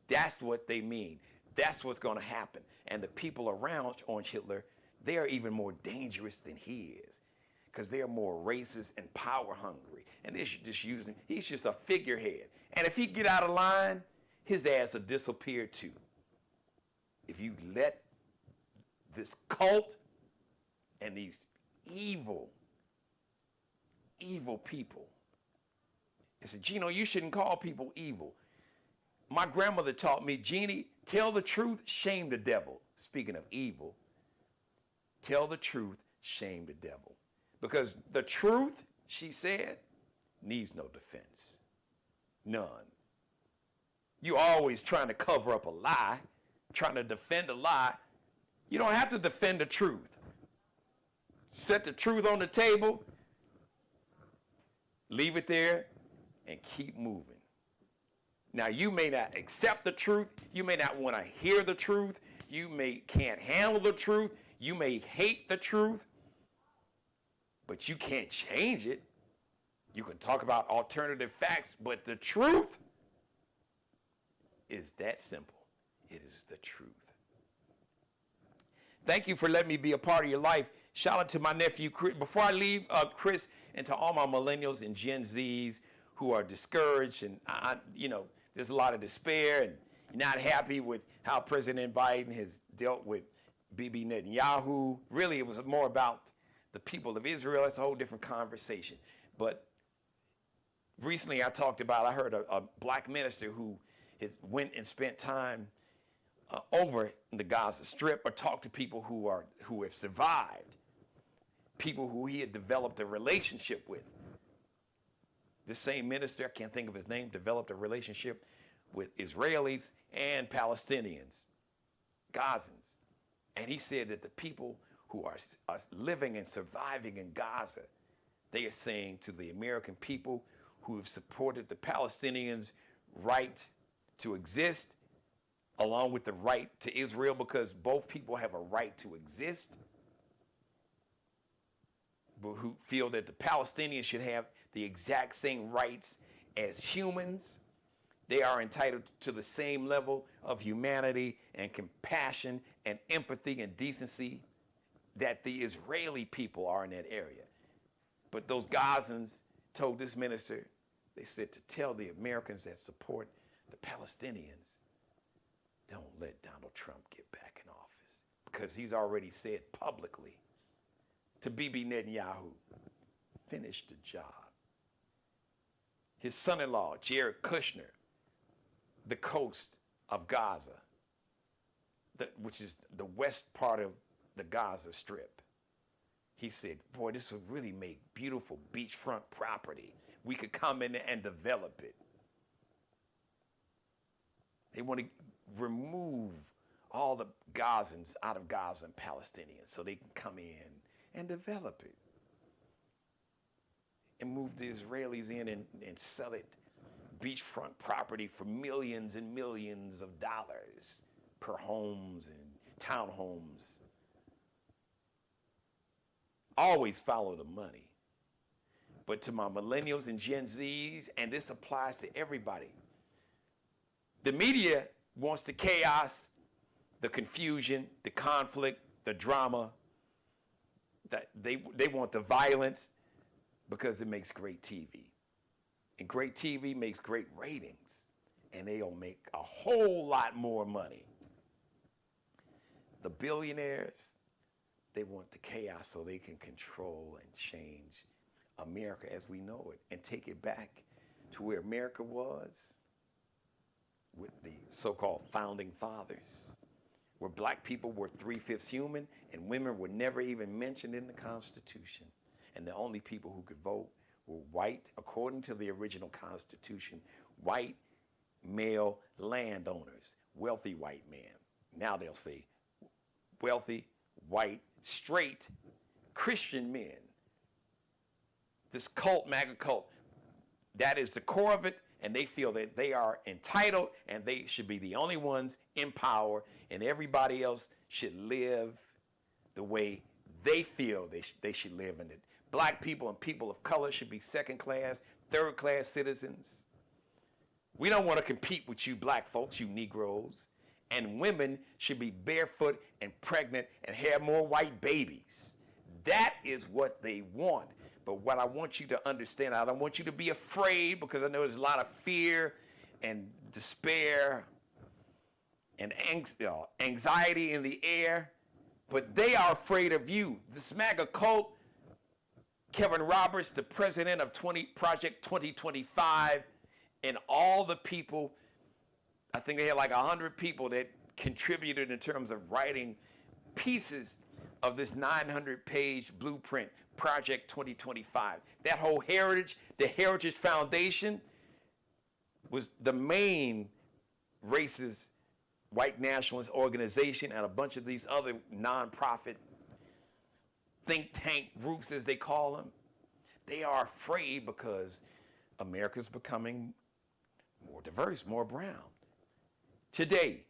that's what they mean. That's what's going to happen. And the people around Orange Hitler, they are even more dangerous than he is, because they're more racist and power hungry. And he's just a figurehead. And if he get out of line, his ass will disappear too. If you let this cult and these evil people. I said, Geno, you shouldn't call people evil. My grandmother taught me, Jeannie, tell the truth, shame the devil. Speaking of evil, tell the truth, shame the devil. Because the truth, she said, needs no defense. None. You always trying to cover up a lie, trying to defend a lie. You don't have to defend the truth. Set the truth on the table, leave it there, and keep moving. Now, you may not accept the truth. You may not want to hear the truth. You can't handle the truth. You may hate the truth, but you can't change it. You can talk about alternative facts, but the truth is that simple. It is the truth. Thank you for letting me be a part of your life. Shout out to my nephew, Chris. Before I leave, Chris, and to all my millennials and Gen Zs who are discouraged, and there's a lot of despair, and you're not happy with how President Biden has dealt with Bibi Netanyahu. Really, it was more about the people of Israel. It's a whole different conversation. But recently I heard a black minister who went and spent time over in the Gaza Strip, or talked to people who have survived, people who he had developed a relationship with. This same minister, I can't think of his name, developed a relationship with Israelis and Palestinians, Gazans. And he said that the people who are living and surviving in Gaza, they are saying to the American people who have supported the Palestinians' right to exist, along with the right to Israel, because both people have a right to exist. who feel that the Palestinians should have the exact same rights as humans. They are entitled to the same level of humanity and compassion and empathy and decency that the Israeli people are in that area. But those Gazans told this minister, they said to tell the Americans that support the Palestinians, don't let Donald Trump get back in office, because he's already said publicly to Bibi Netanyahu, finish the job. His son-in-law, Jared Kushner, the coast of Gaza, which is the west part of the Gaza Strip, he said, boy, this would really make beautiful beachfront property. We could come in and develop it. They want to remove all the Gazans out of Gaza and Palestinians so they can come in and develop it and move the Israelis in and sell it beachfront property for millions and millions of dollars per homes and townhomes. Always follow the money. But to my millennials and Gen Zs, and this applies to everybody, the media wants the chaos, the confusion, the conflict, the drama. That they want the violence because it makes great TV. And great TV makes great ratings. And they'll make a whole lot more money. The billionaires, they want the chaos so they can control and change America as we know it and take it back to where America was with the so-called founding fathers, where black people were 3/5 human and women were never even mentioned in the Constitution. And the only people who could vote were white, according to the original Constitution, white male landowners, wealthy white men. Now they'll say wealthy, white, straight Christian men. This cult, MAGA cult, that is the core of it, and they feel that they are entitled and they should be the only ones in power, and everybody else should live the way they feel they should live in it. Black people and people of color should be second class, third class citizens. We don't want to compete with you black folks, you Negroes. And women should be barefoot and pregnant and have more white babies. That is what they want. But what I want you to understand, I don't want you to be afraid, because I know there's a lot of fear and despair and anxiety in the air, but they are afraid of you. This MAGA cult, Kevin Roberts, the president of Project 2025, and all the people, I think they had like 100 people that contributed in terms of writing pieces of this 900-page blueprint, Project 2025. That whole heritage, the Heritage Foundation, was the main racist white nationalist organization, and a bunch of these other nonprofit think tank groups, as they call them. They are afraid because America's becoming more diverse, more brown. Today,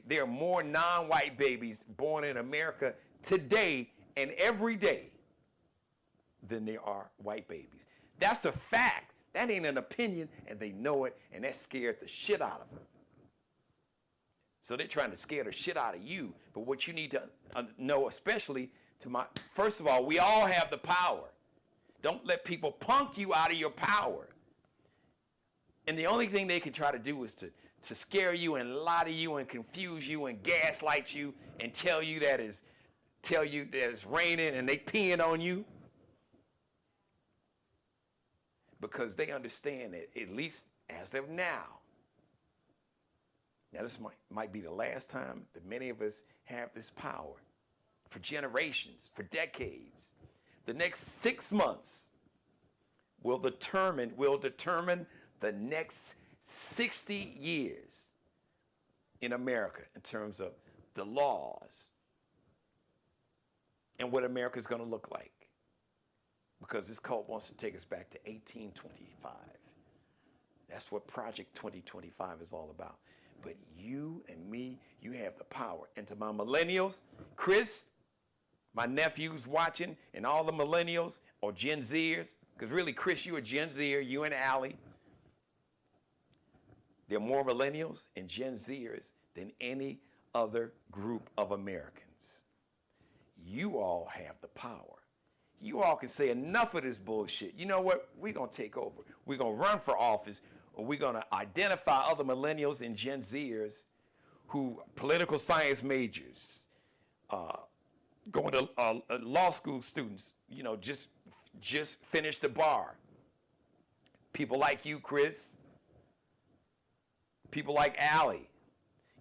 there are more non-white babies born in America today and every day than there are white babies. That's a fact. That ain't an opinion, and they know it, and that scared the shit out of them. So they're trying to scare the shit out of you. But what you need to know, especially first of all, we all have the power. Don't let people punk you out of your power. And the only thing they can try to do is to scare you and lie to you and confuse you and gaslight you and tell you that it's raining and they peeing on you. Because they understand that, at least as of now this might be the last time that many of us have this power. For generations, for decades. The next 6 months will determine the next 60 years in America in terms of the laws and what America is going to look like. Because this cult wants to take us back to 1825. That's what Project 2025 is all about. But you and me, you have the power. And to my millennials, Chris, my nephews watching, and all the millennials or Gen Zers, because really, Chris, you a Gen Zer, you and Allie. There are more millennials and Gen Zers than any other group of Americans. You all have the power. You all can say enough of this bullshit. You know what? We're going to take over. We're going to run for office, or we're going to identify other millennials and Gen Zers who political science majors, going to law school students, you know, just finished the bar. People like you, Chris. People like Allie.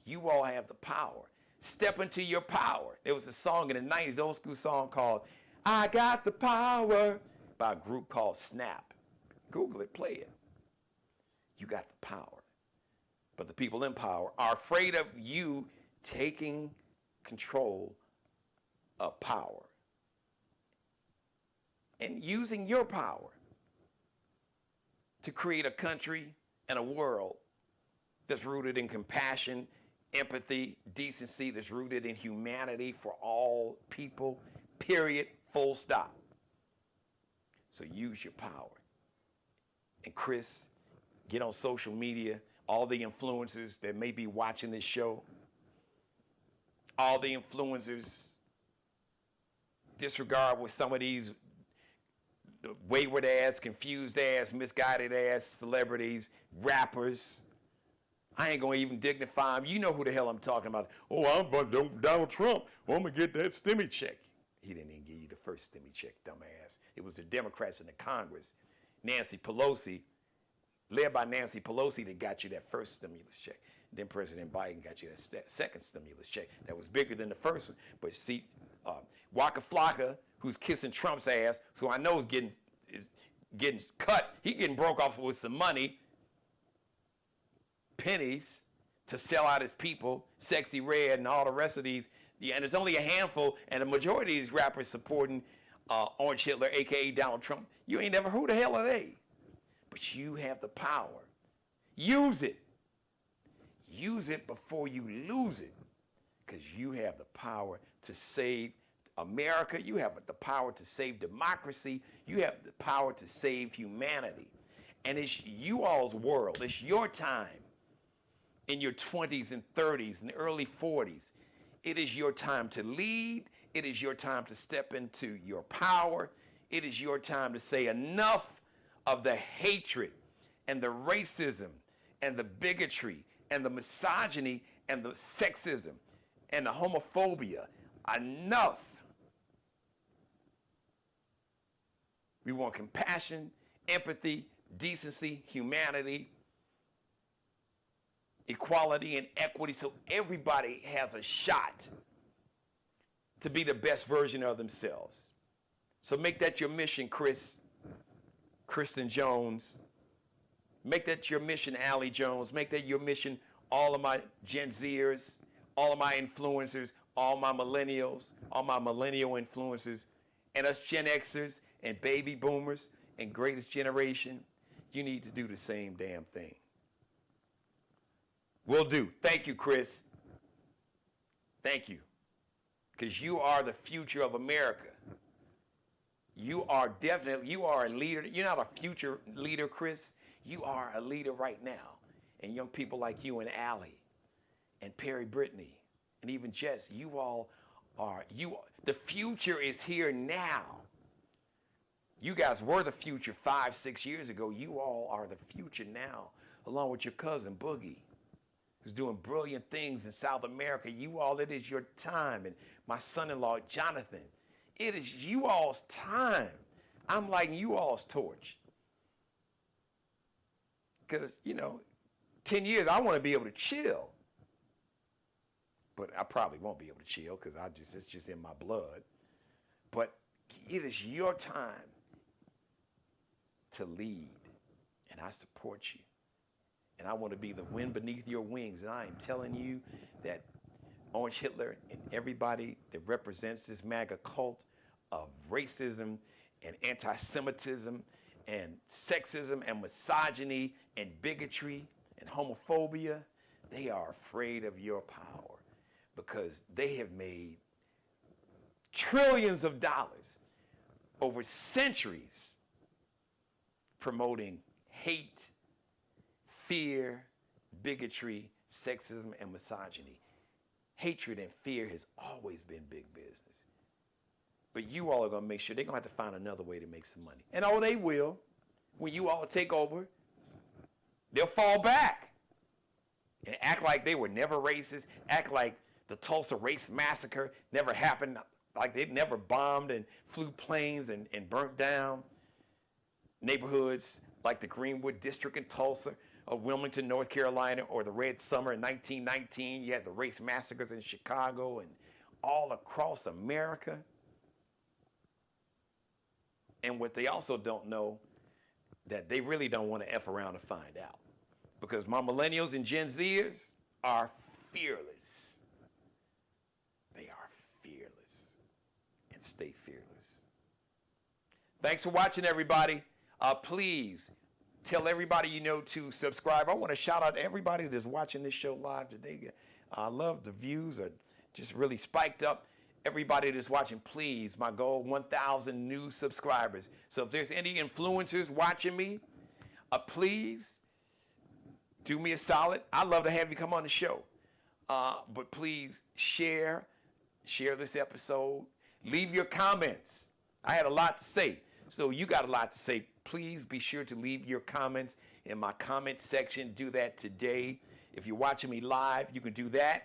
You all have the power. Step into your power. There was a song in the 90s, old school song called I Got the Power by a group called Snap. Google it, play it. You got the power. But the people in power are afraid of you taking control of power and using your power to create a country and a world that's rooted in compassion, empathy, decency, that's rooted in humanity for all people, period, full stop. So use your power. And Chris, get on social media, all the influencers that may be watching this show, all the influencers, disregard what some of these wayward ass, confused ass, misguided ass celebrities, rappers. I ain't gonna even dignify them. You know who the hell I'm talking about. Oh, I'm about Donald Trump. Well, I'm gonna get that stimmy check. He didn't even give you the first stimmy check, dumbass. It was the Democrats in the Congress, Nancy Pelosi, led by Nancy Pelosi, that got you that first stimulus check. Then President Biden got you that second stimulus check that was bigger than the first one. But see, Waka Flocka, who's kissing Trump's ass, who I know is getting cut, he getting broke off with some money, pennies, to sell out his people, Sexy Red and all the rest of these. Yeah, and there's only a handful, and the majority of these rappers supporting Orange Hitler, a.k.a. Donald Trump. You ain't never, who the hell are they? But you have the power. Use it. Use it before you lose it, because you have the power to save America. You have the power to save democracy. You have the power to save humanity. And it's you all's world. It's your time in your 20s and 30s and early 40s. It is your time to lead. It is your time to step into your power. It is your time to say enough of the hatred and the racism and the bigotry and the misogyny and the sexism and the homophobia. Enough. We want compassion, empathy, decency, humanity, equality, and equity, so everybody has a shot to be the best version of themselves. So make that your mission, Kristen Jones. Make that your mission, Allie Jones. Make that your mission, all of my Gen Zers, all of my influencers, all my millennials, all my millennial influencers, and us Gen Xers and baby boomers and greatest generation. You need to do the same damn thing. Will do. Thank you, Chris. Thank you. Because you are the future of America. You are a leader. You're not a future leader, Chris. You are a leader right now. And young people like you and Allie and Perry Brittany and even Jess, you all are, the future is here now. You guys were the future 5, 6 years ago. You all are the future now, along with your cousin Boogie, who's doing brilliant things in South America. You all, it is your time. And my son-in-law, Jonathan, it is you all's time. I'm lighting you all's torch. Because, 10 years, I want to be able to chill. But I probably won't be able to chill because it's just in my blood. But it is your time to lead. And I support you. And I want to be the wind beneath your wings. And I am telling you that Orange Hitler and everybody that represents this MAGA cult of racism and anti-Semitism and sexism and misogyny and bigotry and homophobia, they are afraid of your power because they have made trillions of dollars over centuries promoting hate, fear, bigotry, sexism, and misogyny. Hatred and fear has always been big business. But you all are going to make sure they're going to have to find another way to make some money. And oh, they will. When you all take over, they'll fall back and act like they were never racist, act like the Tulsa race massacre never happened, like they never bombed and flew planes and burnt down neighborhoods like the Greenwood District in Tulsa or Wilmington, North Carolina, or the Red Summer in 1919. You had the race massacres in Chicago and all across America. And what they also don't know, that they really don't want to F around and find out. Because my millennials and Gen Zers are fearless. They are fearless. And stay fearless. Thanks for watching, everybody. Please tell everybody you know to subscribe. I want to shout out to everybody that's watching this show live today. I love the views are just really spiked up. Everybody that's watching, please, my goal, 1,000 new subscribers. So if there's any influencers watching me, please do me a solid. I'd love to have you come on the show. But please share this episode. Leave your comments. I had a lot to say, so you got a lot to say. Please be sure to leave your comments in my comment section. Do that today. If you're watching me live, you can do that.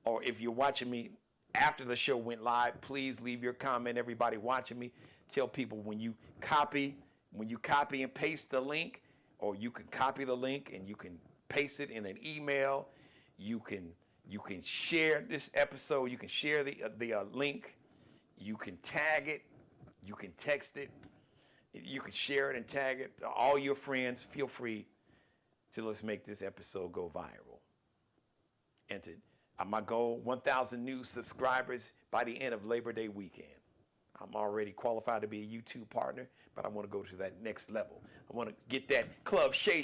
Or if you're watching me after the show went live, please leave your comment. Everybody watching me, tell people when you copy and paste the link, or you can copy the link and you can paste it in an email. You can share this episode. You can share the link. You can tag it. You can text it. You can share it and tag it. All your friends, feel free to let's make this episode go viral. And to my goal, 1,000 new subscribers by the end of Labor Day weekend. I'm already qualified to be a YouTube partner, but I want to go to that next level. I want to get that Club Shay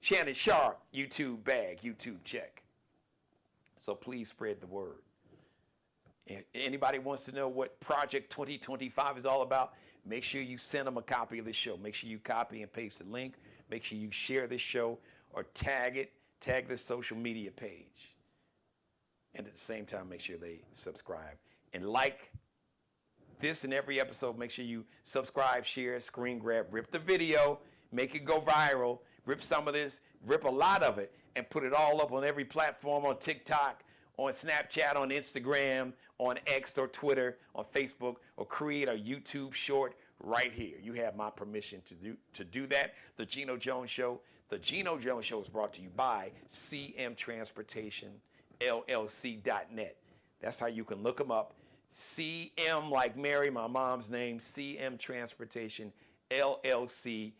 Shannon Sharp YouTube bag, YouTube check. So please spread the word. And anybody wants to know what Project 2025 is all about, make sure you send them a copy of this show. Make sure you copy and paste the link. Make sure you share this show or tag this social media page. And at the same time, make sure they subscribe. And like this and every episode, make sure you subscribe, share, screen grab, rip the video, make it go viral, rip some of this, rip a lot of it, and put it all up on every platform, on TikTok, on Snapchat, on Instagram, on X or Twitter, on Facebook, or create a YouTube short right here. You have my permission to do that. The Geno Jones Show. The Geno Jones Show is brought to you by CM Transportation. LLC.net. That's how you can look them up. CM like Mary, my mom's name, CM Transportation, LLC.net.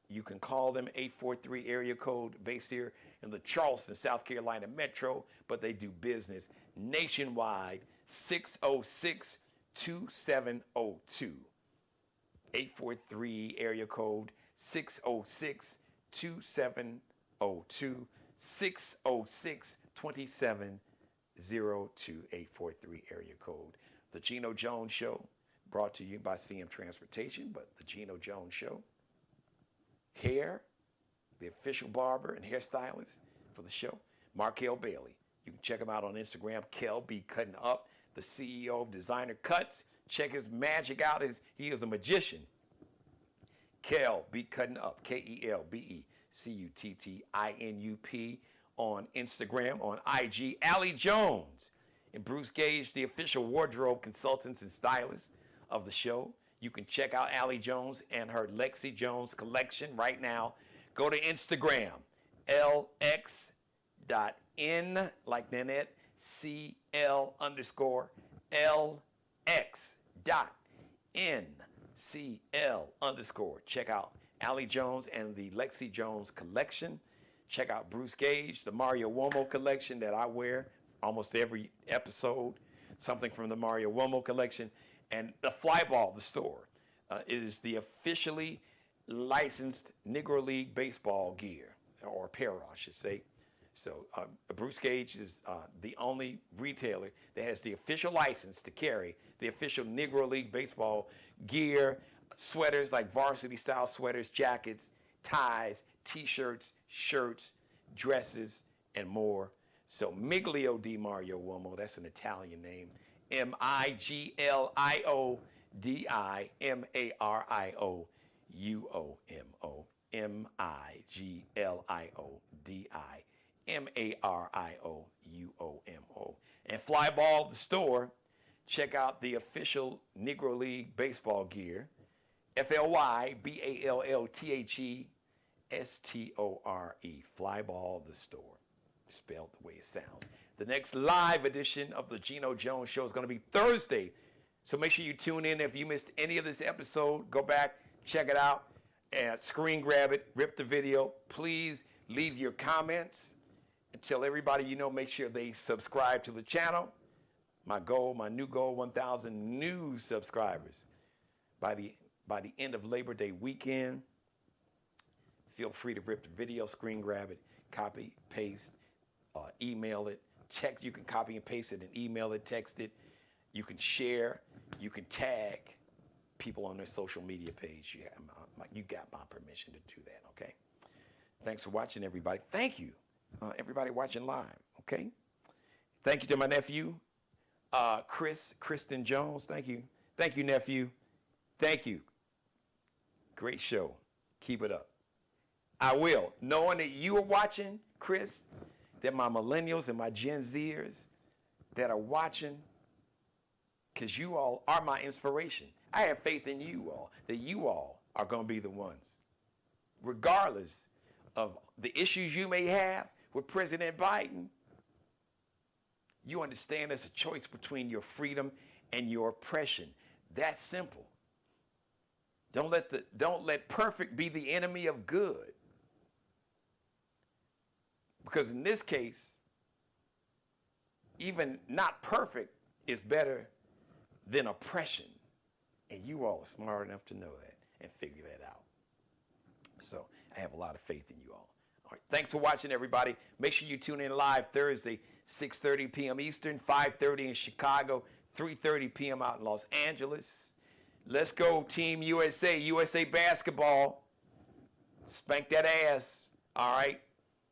You can call them 843 area code, based here in the Charleston, South Carolina metro, but they do business nationwide, 606-2702. 843 area code, 606-2702. 606-2702, 843 area code. The Geno Jones Show, brought to you by CM Transportation, but the Geno Jones Show. Hair, the official barber and hairstylist for the show, Markel Bailey. You can check him out on Instagram, Kel B Cutting Up, the CEO of Designer Cuts. Check his magic out. He is a magician. Kel B Cutting Up, KELBE. CUTTINUP on Instagram, on IG. Allie Jones and Bruce Gage, the official wardrobe consultants and stylists of the show. You can check out Allie Jones and her Lexi Jones collection right now. Go to Instagram, lx.n, like Nanette, CL_LX.NCL_. Check out Allie Jones and the Lexi Jones collection. Check out Bruce Gage, the Mario Uomo collection that I wear almost every episode. Something from the Mario Uomo collection. And the Flyball, the store, is the officially licensed Negro League baseball gear, or apparel, I should say. So Bruce Gage is the only retailer that has the official license to carry the official Negro League baseball gear, sweaters like varsity-style sweaters, jackets, ties, T-shirts, shirts, dresses, and more. So Miglio di Mario Uomo, that's an Italian name. MigliorioMario-Uomo. MigliorioMario-Uomo. And Flyball the store, check out the official Negro League baseball gear. FLYBALLTHESTORE. Flyball the store, spelled the way it sounds. The next live edition of the Geno Jones Show is going to be Thursday. So make sure you tune in. If you missed any of this episode, go back, check it out, and screen grab it, rip the video. Please leave your comments and tell everybody you know, make sure they subscribe to the channel. My goal, my new goal, 1,000 new subscribers by the end of Labor Day weekend. Feel free to rip the video, screen grab it, copy, paste, email it, text. You can copy and paste it and email it, text it. You can share. You can tag people on their social media page. You got my permission to do that, okay? Thanks for watching, everybody. Thank you, everybody watching live, okay? Thank you to my nephew, Kristen Jones. Thank you. Thank you, nephew. Thank you. Great show. Keep it up. I will. Knowing that you are watching, Chris, that my millennials and my Gen Zers that are watching, because you all are my inspiration. I have faith in you all, that you all are going to be the ones. Regardless of the issues you may have with President Biden, you understand there's a choice between your freedom and your oppression. That's simple. Don't let perfect be the enemy of good. Because in this case, even not perfect is better than oppression. And you all are smart enough to know that and figure that out. So I have a lot of faith in you all. All right, thanks for watching, everybody. Make sure you tune in live Thursday, 6:30 p.m. Eastern, 5:30 in Chicago, 3:30 p.m. out in Los Angeles. Let's go, Team USA, USA basketball. Spank that ass, all right?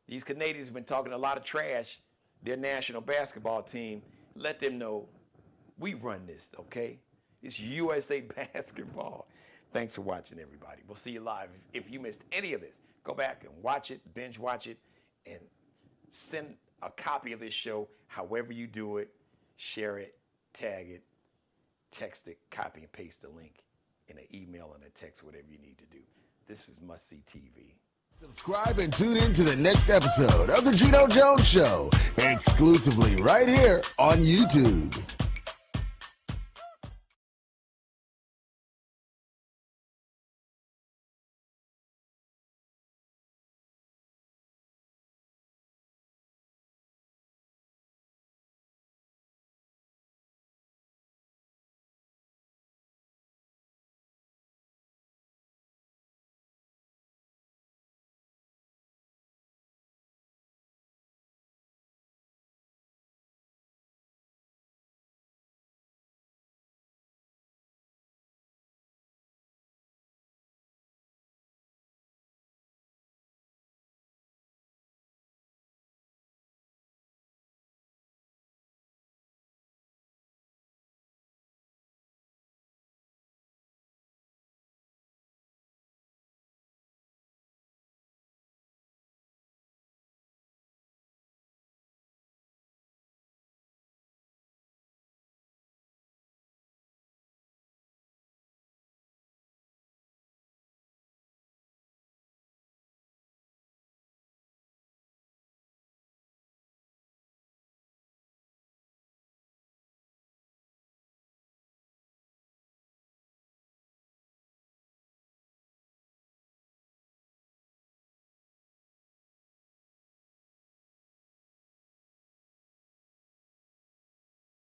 These Canadians have been talking a lot of trash, their national basketball team. Let them know we run this, okay? It's USA basketball. Thanks for watching, everybody. We'll see you live. If you missed any of this, go back and watch it, binge watch it, and send a copy of this show however you do it. Share it, tag it, text it, copy and paste the link in an email and a text, whatever you need to do. This is Must See TV. Subscribe and tune in to the next episode of The Geno Jones Show, exclusively right here on YouTube.